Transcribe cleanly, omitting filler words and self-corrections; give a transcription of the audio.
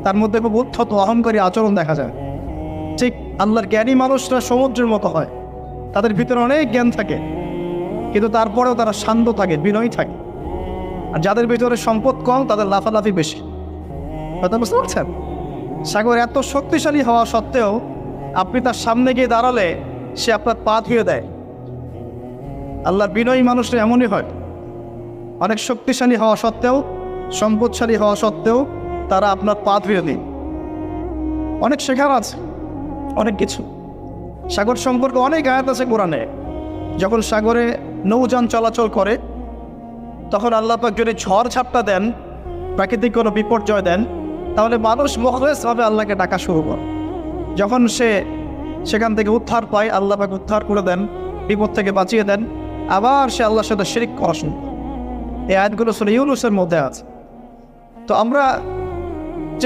তার মধ্যে খুব উদ্ধত অহংকারী আচরণ দেখা যায়। ঠিক আল্লাহর জ্ঞানী মানুষরা সমুদ্রের মতো হয়, তাদের ভিতরে অনেক জ্ঞান থাকে, কিন্তু তারপরেও তারা শান্ত থাকে, বিনয়ী থাকে। আর যাদের ভিতরে সম্পদ কম তাদের লাফালাফি বেশি। কথা বুঝতে পারছেন? সাগর এত শক্তিশালী হওয়া সত্ত্বেও আপনি তার সামনে গিয়ে দাঁড়ালে সে আপনার পা ধুয়ে দেয়। আল্লাহর বিনয়ী মানুষরা এমনই হয়, অনেক শক্তিশালী হওয়া সত্ত্বেও, সম্পদশালী হওয়া সত্ত্বেও তারা আপনার পা ধুয়ে দেয়। অনেক শেখার আছে, অনেক কিছু। সাগর সম্পর্কে অনেক আয়াত আছে কোরআনে। যখন সাগরে নৌযান চলাচল করে তখন আল্লাহ পাক যদি ঝড় ঝাপটা দেন, প্রাকৃতিক কোনো বিপর্যয় দেন, তাহলে মানুষ মুখলেসভাবে আল্লাহকে ডাকা শুরু করে। যখন সে সেখান থেকে উদ্ধার পায়, আল্লাহ পাক উদ্ধার করে দেন, বিপদ থেকে বাঁচিয়ে দেন, আবার সে আল্লাহর সাথে শিরক করা শুরু করে। এই আয়াতগুলো সূরা ইউনূসের মধ্যে আছে। তো আমরা